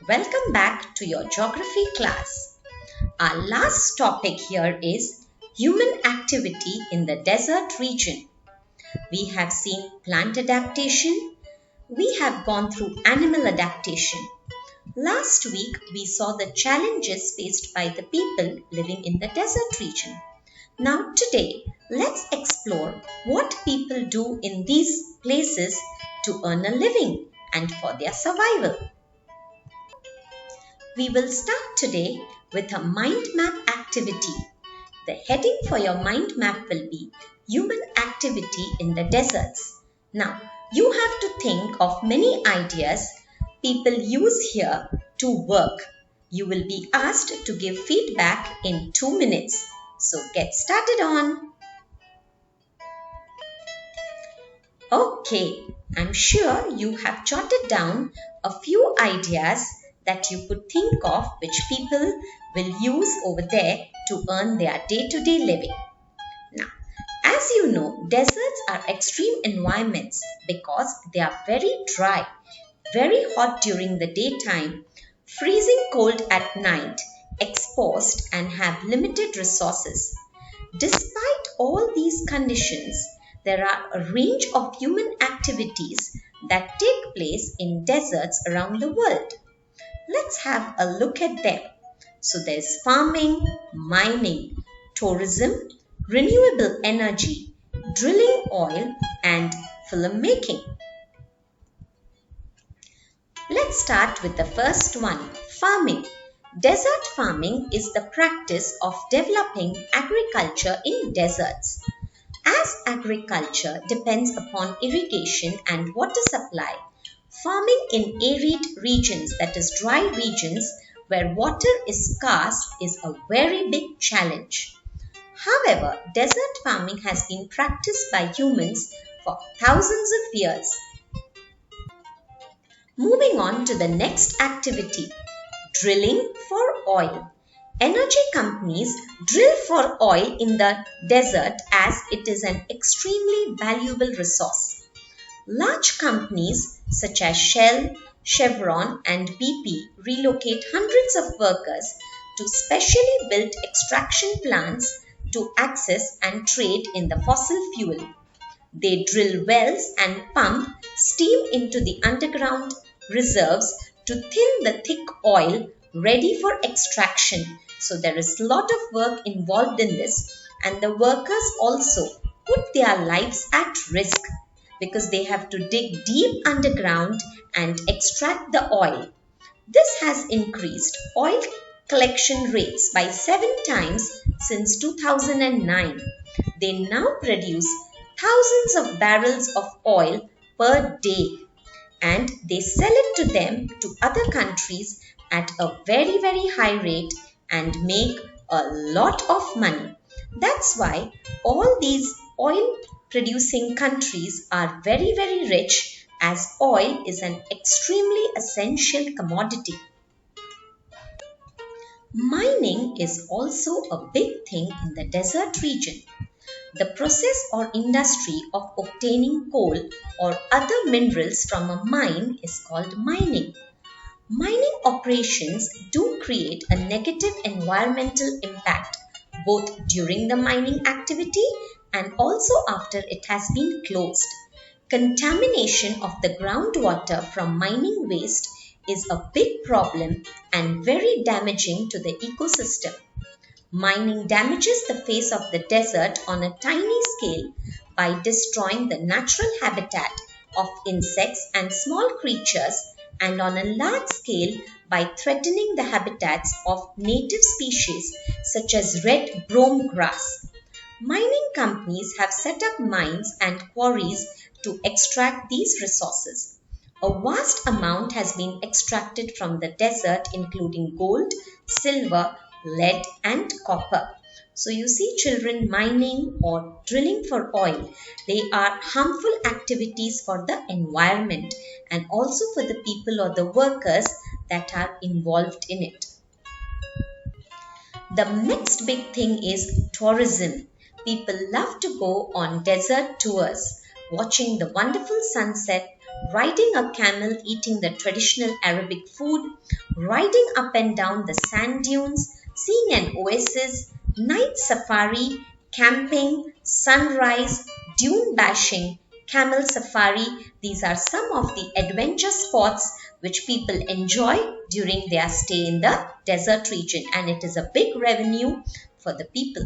Welcome back to your geography class. Our last topic here is human activity in the desert region. We have seen plant adaptation. We have gone through animal adaptation. Last week, we saw the challenges faced by the people living in the desert region. Now, today, let's explore what people do in these places to earn a living and for their survival. We will start today with a mind map activity. The heading for your mind map will be Human Activity in the Deserts. Now, you have to think of many ideas people use here to work. You will be asked to give feedback in 2 minutes. So get started on. Okay, I'm sure you have jotted down a few ideas that you could think of which people will use over there to earn their day-to-day living. Now, as you know, deserts are extreme environments because they are very dry, very hot during the daytime, freezing cold at night, exposed and have limited resources. Despite all these conditions, there are a range of human activities that take place in deserts around the world. Let's have a look at them. So there's farming, mining, tourism, renewable energy, drilling oil, and filmmaking. Let's start with the first one, farming. Desert farming is the practice of developing agriculture in deserts. As agriculture depends upon irrigation and water supply, farming in arid regions, that is dry regions where water is scarce, is a very big challenge. However, desert farming has been practiced by humans for thousands of years. Moving on to the next activity, drilling for oil. Energy companies drill for oil in the desert as it is an extremely valuable resource. Large companies such as Shell, Chevron, and BP relocate hundreds of workers to specially built extraction plants to access and trade in the fossil fuel. They drill wells and pump steam into the underground reserves to thin the thick oil ready for extraction. So there is a lot of work involved in this, and the workers also put their lives at risk because they have to dig deep underground and extract the oil. This has increased oil collection rates by 7 times since 2009. They now produce thousands of barrels of oil per day, and they sell it to them to other countries at a very high rate and make a lot of money. That's why all these oil producing countries are very rich, as oil is an extremely essential commodity. Mining is also a big thing in the desert region. The process or industry of obtaining coal or other minerals from a mine is called mining. Mining operations do create a negative environmental impact both during the mining activity and also after it has been closed. Contamination of the groundwater from mining waste is a big problem and very damaging to the ecosystem. Mining damages the face of the desert on a tiny scale by destroying the natural habitat of insects and small creatures, and on a large scale by threatening the habitats of native species such as red brome grass. Mining companies have set up mines and quarries to extract these resources. A vast amount has been extracted from the desert, including gold, silver, lead, and copper. So you see, children, mining or drilling for oil, they are harmful activities for the environment and also for the people or the workers that are involved in it. The next big thing is tourism. People love to go on desert tours, watching the wonderful sunset, riding a camel eating the traditional Arabic food, riding up and down the sand dunes, seeing an oasis, night safari, camping, sunrise, dune bashing, camel safari. These are some of the adventure spots which people enjoy during their stay in the desert region, and it is a big revenue for the people.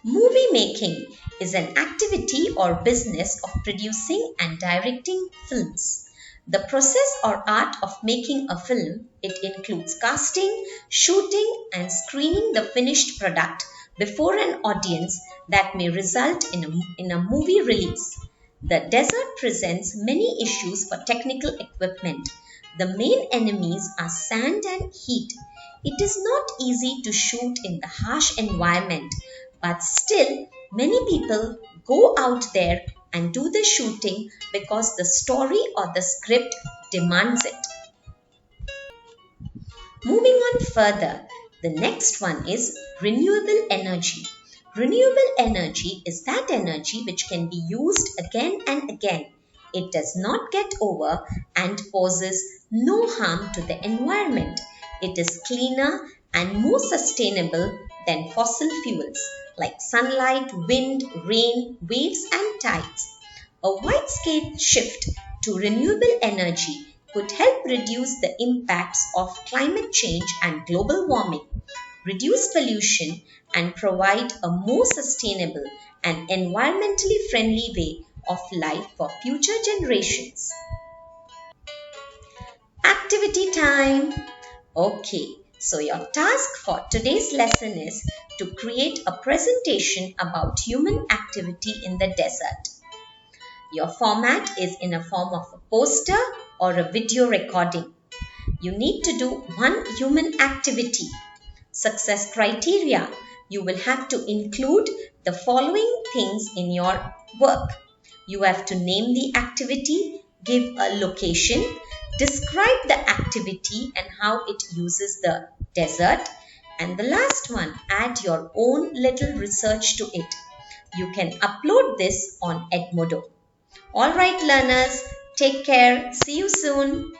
Movie making is an activity or business of producing and directing films. The process or art of making a film, it includes casting, shooting and screening the finished product before an audience that may result in a movie release. The desert presents many issues for technical equipment. The main enemies are sand and heat. It is not easy to shoot in the harsh environment, but still, many people go out there and do the shooting because the story or the script demands it. Moving on further, the next one is renewable energy. Renewable energy is that energy which can be used again and again. It does not get over and poses no harm to the environment. It is cleaner and more sustainable than fossil fuels like sunlight, wind, rain, waves and tides. A wide-scale shift to renewable energy could help reduce the impacts of climate change and global warming, reduce pollution, and provide a more sustainable and environmentally friendly way of life for future generations. Activity time. Okay, so your task for today's lesson is to create a presentation about human activity in the desert. Your format is in a form of a poster or a video recording. You need to do one human activity. Success criteria. You will have to include the following things in your work. You have to name the activity, give a location, describe the activity and how it uses the desert, and the last one, add your own little research to it. You can upload this on Edmodo. Alright learners, take care. See you soon.